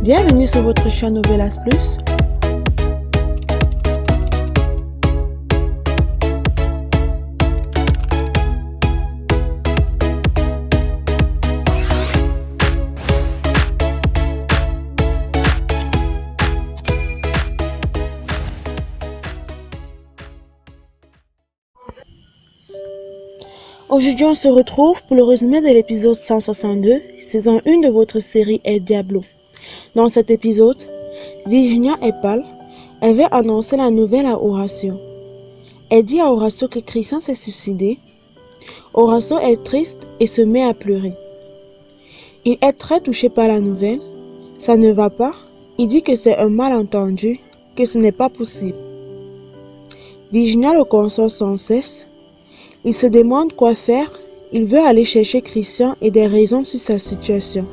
Bienvenue sur votre chaîne Novelas Plus. Aujourd'hui, on se retrouve pour le résumé de l'épisode 162, saison 1 de votre série El Diablo. Dans cet épisode, Virginia est pâle. Elle veut annoncer la nouvelle à Horacio. Elle dit à Horacio que Christian s'est suicidé. Horacio est triste et se met à pleurer. Il est très touché par la nouvelle. Ça ne va pas. Il dit que c'est un malentendu, que ce n'est pas possible. Virginia le console sans cesse. Il se demande quoi faire. Il veut aller chercher Christian et des raisons sur sa situation.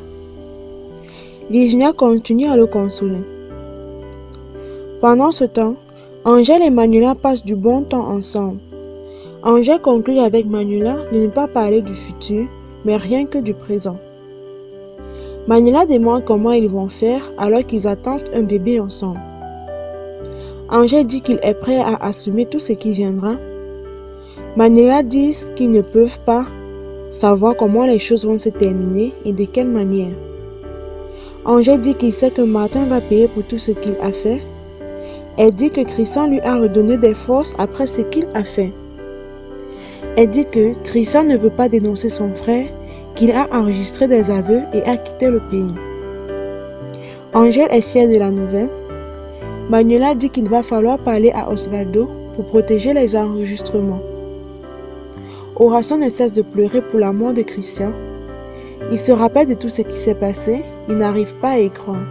Virginia continue à le consoler. Pendant ce temps, Angèle et Manuela passent du bon temps ensemble. Angèle conclut avec Manuela de ne pas parler du futur, mais rien que du présent. Manuela demande comment ils vont faire alors qu'ils attendent un bébé ensemble. Angèle dit qu'il est prêt à assumer tout ce qui viendra. Manuela dit qu'ils ne peuvent pas savoir comment les choses vont se terminer et de quelle manière. Angèle dit qu'il sait que Martin va payer pour tout ce qu'il a fait. Elle dit que Christian lui a redonné des forces après ce qu'il a fait. Elle dit que Christian ne veut pas dénoncer son frère, qu'il a enregistré des aveux et a quitté le pays. Angèle est fière de la nouvelle. Manuela dit qu'il va falloir parler à Osvaldo pour protéger les enregistrements. Horacio ne cesse de pleurer pour la mort de Christian. Il se rappelle de tout ce qui s'est passé, il n'arrive pas à y croire.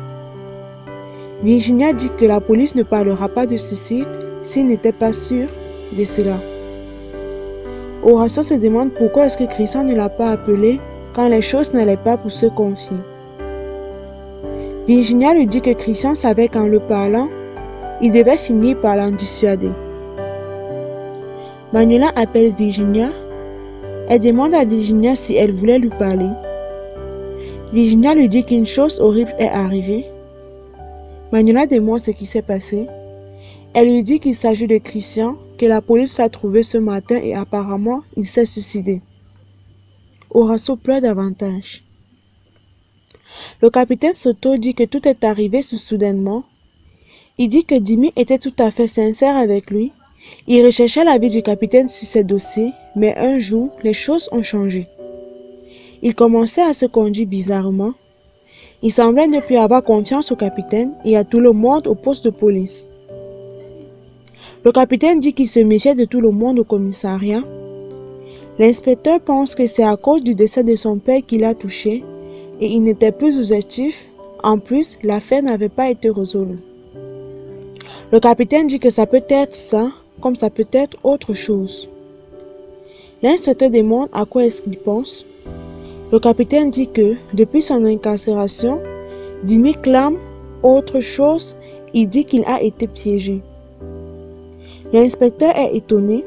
Virginia dit que la police ne parlera pas de suicide s'il n'était pas sûr de cela. Horacio se demande pourquoi est-ce que Christian ne l'a pas appelé quand les choses n'allaient pas pour se confier. Virginia lui dit que Christian savait qu'en le parlant, il devait finir par l'en dissuader. Manuela appelle Virginia. Elle demande à Virginia si elle voulait lui parler. Virginia lui dit qu'une chose horrible est arrivée. Manuela demande ce qui s'est passé. Elle lui dit qu'il s'agit de Christian, que la police l'a trouvé ce matin et apparemment il s'est suicidé. Horacio pleure davantage. Le capitaine Soto dit que tout est arrivé soudainement. Il dit que Dimi était tout à fait sincère avec lui. Il recherchait l'avis du capitaine sur ses dossiers, mais un jour, les choses ont changé. Il commençait à se conduire bizarrement. Il semblait ne plus avoir confiance au capitaine et à tout le monde au poste de police. Le capitaine dit qu'il se méfiait de tout le monde au commissariat. L'inspecteur pense que c'est à cause du décès de son père qu'il a touché et il n'était plus objectif. En plus, l'affaire n'avait pas été résolue. Le capitaine dit que ça peut être ça, comme ça peut être autre chose. L'inspecteur demande à quoi est-ce qu'il pense. Le capitaine dit que, depuis son incarcération, Dimi clame autre chose. Il dit qu'il a été piégé. L'inspecteur est étonné.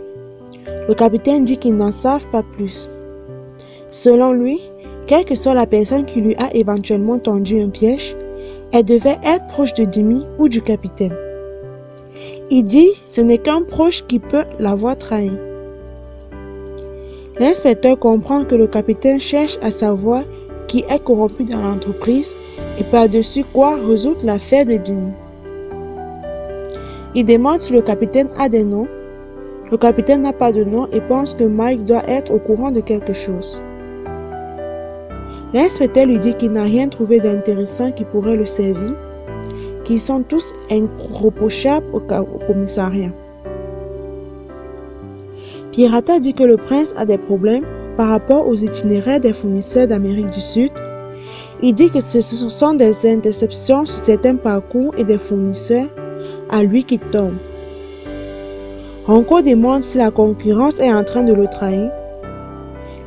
Le capitaine dit qu'ils n'en savent pas plus. Selon lui, quelle que soit la personne qui lui a éventuellement tendu un piège, elle devait être proche de Dimi ou du capitaine. Il dit que ce n'est qu'un proche qui peut l'avoir trahi. L'inspecteur comprend que le capitaine cherche à savoir qui est corrompu dans l'entreprise et par-dessus quoi résoudre l'affaire de Dimi. Il demande si le capitaine a des noms. Le capitaine n'a pas de nom et pense que Mike doit être au courant de quelque chose. L'inspecteur lui dit qu'il n'a rien trouvé d'intéressant qui pourrait le servir, qu'ils sont tous irréprochables au commissariat. Pirata dit que le prince a des problèmes par rapport aux itinéraires des fournisseurs d'Amérique du Sud. Il dit que ce sont des interceptions sur certains parcours et des fournisseurs à lui qui tombent. Ronco demande si la concurrence est en train de le trahir.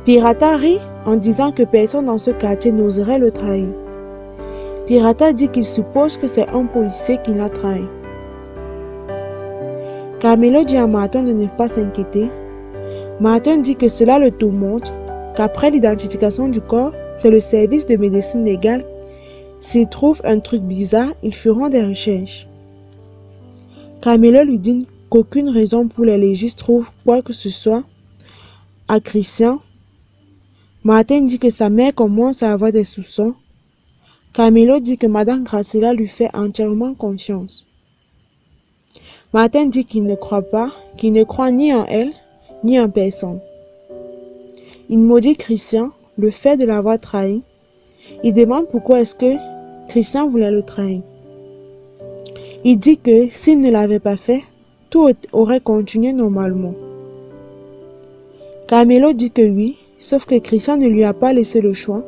Pirata rit en disant que personne dans ce quartier n'oserait le trahir. Pirata dit qu'il suppose que c'est un policier qui l'a trahi. Carmelo dit à Martin de ne pas s'inquiéter. Martin dit que cela le tourmente, qu'après l'identification du corps, c'est le service de médecine légale S'ils trouvent un truc bizarre, ils feront des recherches. Carmelo lui dit qu'aucune raison pour les légistes trouvent quoi que ce soit à Christian. Martin dit que sa mère commence à avoir des soupçons. Carmelo dit que Madame Graciela lui fait entièrement confiance. Martin dit qu'il ne croit pas, qu'il ne croit ni en elle, ni en personne. Il maudit Christian, le fait de l'avoir trahi. Il demande pourquoi est-ce que Christian voulait le trahir. Il dit que s'il ne l'avait pas fait, tout aurait continué normalement. Carmelo dit que oui, sauf que Christian ne lui a pas laissé le choix.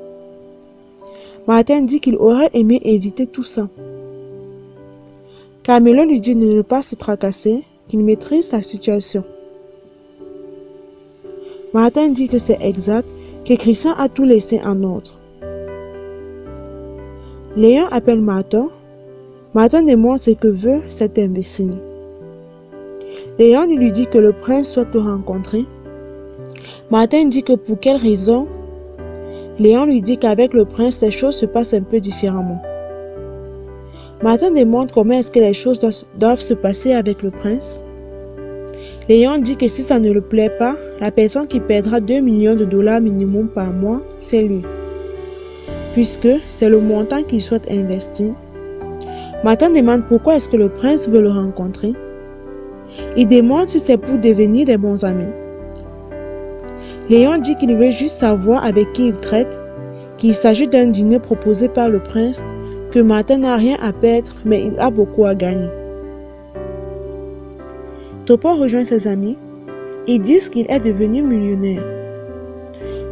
Martin dit qu'il aurait aimé éviter tout ça. Carmelo lui dit de ne pas se tracasser, qu'il maîtrise la situation. Martin dit que c'est exact, que Christian a tout laissé en ordre. Léon appelle Martin. Martin demande ce que veut cet imbécile. Léon lui dit que le prince souhaite le rencontrer. Martin dit que pour quelle raison. Léon lui dit qu'avec le prince, les choses se passent un peu différemment. Martin demande comment est-ce que les choses doivent se passer avec le prince. Léon dit que si ça ne le plaît pas, la personne qui perdra 2 millions de dollars minimum par mois, c'est lui. Puisque c'est le montant qu'il souhaite investir. Martin demande pourquoi est-ce que le prince veut le rencontrer. Il demande si c'est pour devenir des bons amis. Léon dit qu'il veut juste savoir avec qui il traite, qu'il s'agit d'un dîner proposé par le prince, que Martin n'a rien à perdre, mais il a beaucoup à gagner. Topo rejoint ses amis. Ils disent qu'il est devenu millionnaire.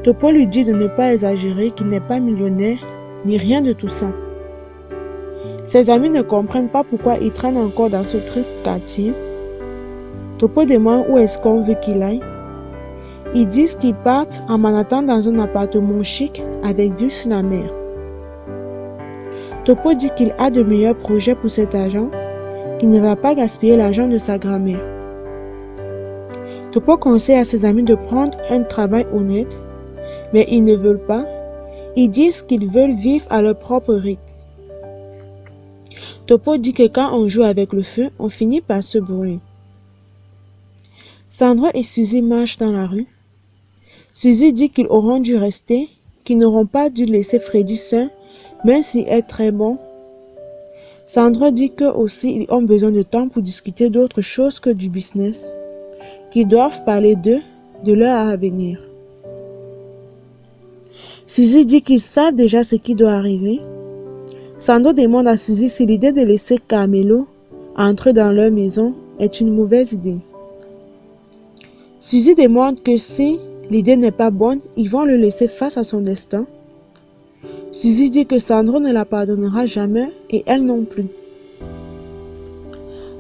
Topo lui dit de ne pas exagérer, qu'il n'est pas millionnaire, ni rien de tout ça. Ses amis ne comprennent pas pourquoi il traîne encore dans ce triste quartier. Topo demande où est-ce qu'on veut qu'il aille. Ils disent qu'ils partent en Manhattan dans un appartement chic avec vue sur la mer. Topo dit qu'il a de meilleurs projets pour cet argent, qu'il ne va pas gaspiller l'argent de sa grand-mère. Topo conseille à ses amis de prendre un travail honnête, mais ils ne veulent pas. Ils disent qu'ils veulent vivre à leur propre rythme. Topo dit que quand on joue avec le feu, on finit par se brûler. Sandra et Suzy marchent dans la rue. Suzy dit qu'ils auront dû rester, qu'ils n'auront pas dû laisser Freddy seul, même s'il est très bon. Sandra dit qu'eux aussi ils ont besoin de temps pour discuter d'autre chose que du business, qu'ils doivent parler d'eux, de leur avenir. Suzy dit qu'ils savent déjà ce qui doit arriver. Sandra demande à Suzy si l'idée de laisser Carmelo entrer dans leur maison est une mauvaise idée. Suzy demande que si l'idée n'est pas bonne, ils vont le laisser face à son destin. Suzy dit que Sandra ne la pardonnera jamais et elle non plus.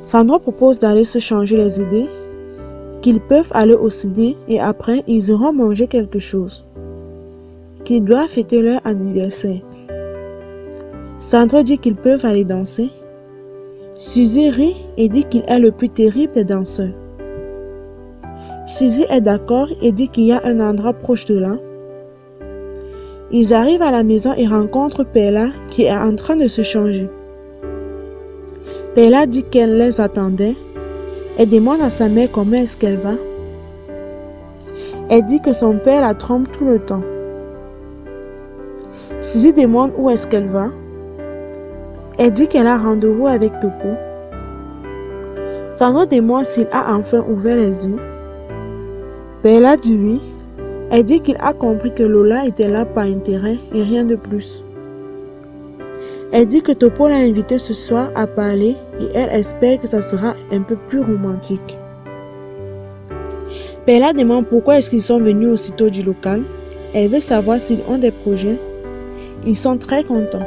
Sandra propose d'aller se changer les idées, qu'ils peuvent aller au ciné et après ils iront manger quelque chose, qu'ils doivent fêter leur anniversaire. Sandra dit qu'ils peuvent aller danser. Suzy rit et dit qu'il est le plus terrible des danseurs. Suzy est d'accord et dit qu'il y a un endroit proche de là. Ils arrivent à la maison et rencontrent Perla qui est en train de se changer. Perla dit qu'elle les attendait. Elle demande à sa mère comment est-ce qu'elle va. Elle dit que son père la trompe tout le temps. Suzy demande où est-ce qu'elle va. Elle dit qu'elle a rendez-vous avec Topo. Sandra demande s'il a enfin ouvert les yeux. Perla dit oui. Elle dit qu'il a compris que Lola était là par intérêt et rien de plus. Elle dit que Topo l'a invité ce soir à parler et elle espère que ça sera un peu plus romantique. Perla demande pourquoi est-ce qu'ils sont venus aussitôt du local. Elle veut savoir s'ils ont des projets. Ils sont très contents.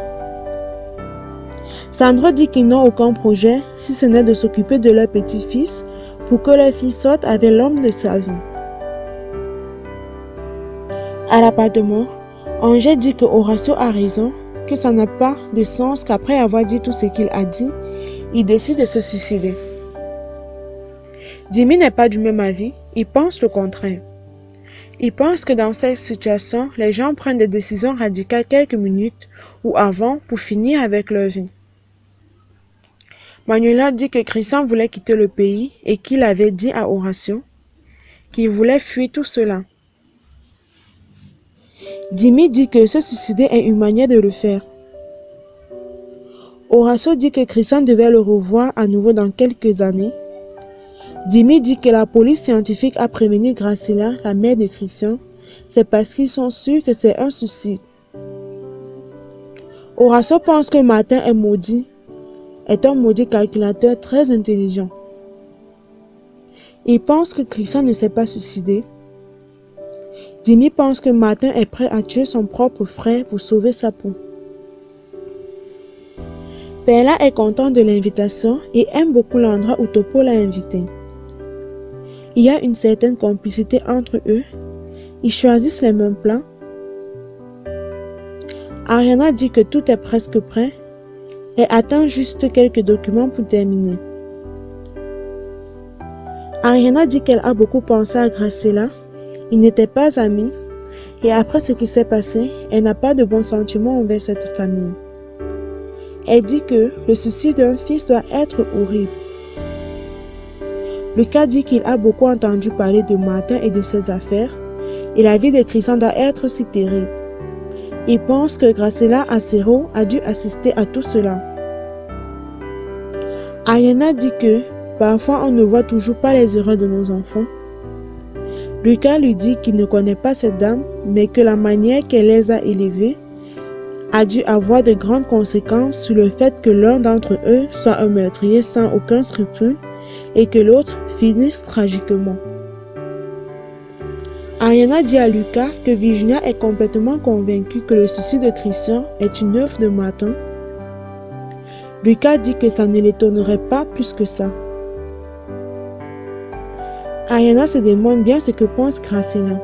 Sandra dit qu'ils n'ont aucun projet si ce n'est de s'occuper de leur petit-fils pour que leur fille sorte avec l'homme de sa vie. À l'appartement, Angèle dit que Horacio a raison, que ça n'a pas de sens qu'après avoir dit tout ce qu'il a dit, il décide de se suicider. Jimmy n'est pas du même avis, il pense le contraire. Il pense que dans cette situation, les gens prennent des décisions radicales quelques minutes ou avant pour finir avec leur vie. Manuela dit que Christian voulait quitter le pays et qu'il avait dit à Horacio qu'il voulait fuir tout cela. Dimi dit que se suicider est une manière de le faire. Horacio dit que Christian devait le revoir à nouveau dans quelques années. Dimi dit que la police scientifique a prévenu Graciela, la mère de Christian, c'est parce qu'ils sont sûrs que c'est un suicide. Horacio pense que Martin est un maudit calculateur très intelligent. Il pense que Christian ne s'est pas suicidé. Dimi pense que Martin est prêt à tuer son propre frère pour sauver sa peau. Perla est content de l'invitation et aime beaucoup l'endroit où Topo l'a invité. Il y a une certaine complicité entre eux. Ils choisissent les mêmes plans. Ariana dit que tout est presque prêt et attend juste quelques documents pour terminer. Ariana dit qu'elle a beaucoup pensé à Graciela. Ils n'étaient pas amis et après ce qui s'est passé, elle n'a pas de bons sentiments envers cette famille. Elle dit que le suicide d'un fils doit être horrible. Lucas dit qu'il a beaucoup entendu parler de Martin et de ses affaires et la vie de Christian doit être si terrible. Il pense que Graciela Acero a dû assister à tout cela. Ariana dit que parfois on ne voit toujours pas les erreurs de nos enfants. Lucas lui dit qu'il ne connaît pas cette dame, mais que la manière qu'elle les a élevés a dû avoir de grandes conséquences sur le fait que l'un d'entre eux soit un meurtrier sans aucun scrupule et que l'autre finisse tragiquement. Ariana dit à Lucas que Virginia est complètement convaincue que le suicide de Christian est une œuvre de Martin. Lucas dit que ça ne l'étonnerait pas plus que ça. Ariana se demande bien ce que pense Graciela.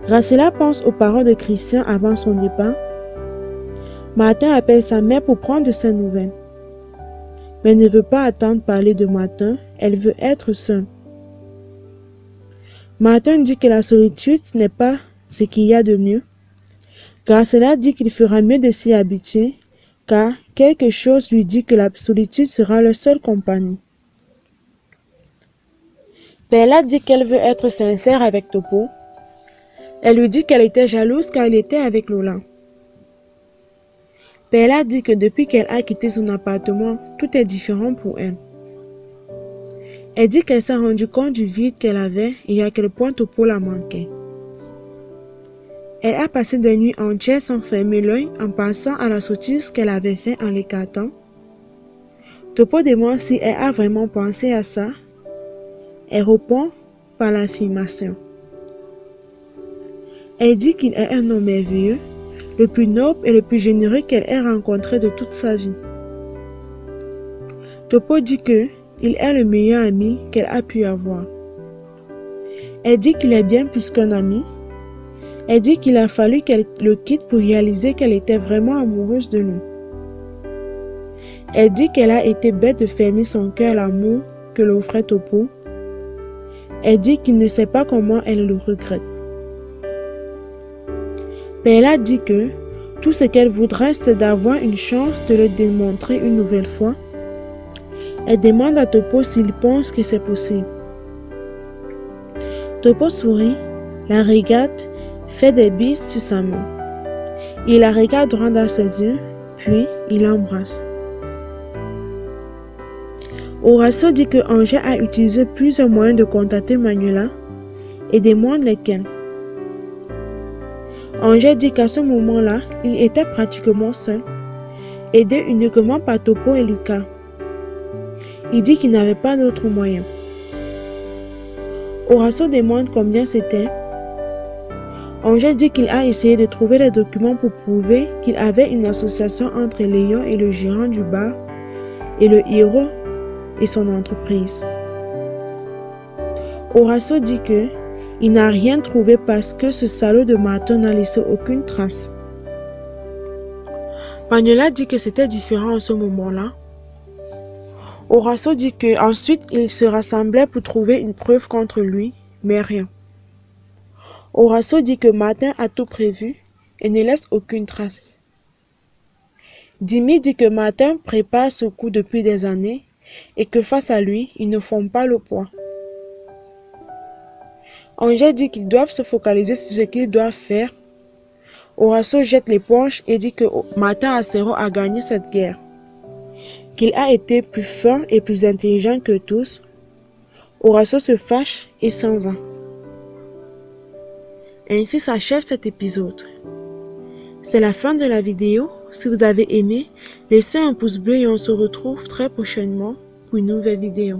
Graciela pense aux parents de Christian avant son départ. Martin appelle sa mère pour prendre de ses nouvelles. Mais ne veut pas attendre parler de Martin, elle veut être seule. Martin dit que la solitude n'est pas ce qu'il y a de mieux. Graciela dit qu'il fera mieux de s'y habituer, car quelque chose lui dit que la solitude sera leur seule compagnie. Perla dit qu'elle veut être sincère avec Topo. Elle lui dit qu'elle était jalouse car il était avec Lola. Perla dit que depuis qu'elle a quitté son appartement, tout est différent pour elle. Elle dit qu'elle s'est rendue compte du vide qu'elle avait et à quel point Topo la manquait. Elle a passé des nuits entières sans fermer l'œil en pensant à la sottise qu'elle avait faite en l'écartant. Topo demande si elle a vraiment pensé à ça. Elle répond par l'affirmation. Elle dit qu'il est un homme merveilleux, le plus noble et le plus généreux qu'elle ait rencontré de toute sa vie. Topo dit qu'il est le meilleur ami qu'elle a pu avoir. Elle dit qu'il est bien plus qu'un ami. Elle dit qu'il a fallu qu'elle le quitte pour réaliser qu'elle était vraiment amoureuse de lui. Elle dit qu'elle a été bête de fermer son cœur à l'amour que l'offrait Topo. Elle dit qu'il ne sait pas comment elle le regrette. Perla dit que tout ce qu'elle voudrait, c'est d'avoir une chance de le démontrer une nouvelle fois. Elle demande à Topo s'il pense que c'est possible. Topo sourit, la regarde, fait des bises sur sa main. Il la regarde droit dans ses yeux, puis il l'embrasse. Horacio dit que Angel a utilisé plusieurs moyens de contacter Manuela et demande lesquels. Angel dit qu'à ce moment-là, il était pratiquement seul, aidé uniquement par Topo et Lucas. Il dit qu'il n'avait pas d'autre moyen. Horacio demande combien c'était. Angel dit qu'il a essayé de trouver les documents pour prouver qu'il avait une association entre Léon et le gérant du bar et le héros et son entreprise. Horacio dit que il n'a rien trouvé parce que ce salaud de Martin n'a laissé aucune trace. Manuela dit que c'était différent en ce moment-là. Horacio dit que ensuite ils se rassemblaient pour trouver une preuve contre lui, mais rien. Horacio dit que Martin a tout prévu et ne laisse aucune trace. Dimi dit que Martin prépare ce coup depuis des années et que face à lui, ils ne font pas le poids. Angèle dit qu'ils doivent se focaliser sur ce qu'ils doivent faire. Horacio jette l'éponge et dit que Martin Acero a gagné cette guerre, qu'il a été plus fin et plus intelligent que tous. Horacio se fâche et s'en va. Ainsi s'achève cet épisode. C'est la fin de la vidéo. Si vous avez aimé, laissez un pouce bleu et on se retrouve très prochainement pour une nouvelle vidéo.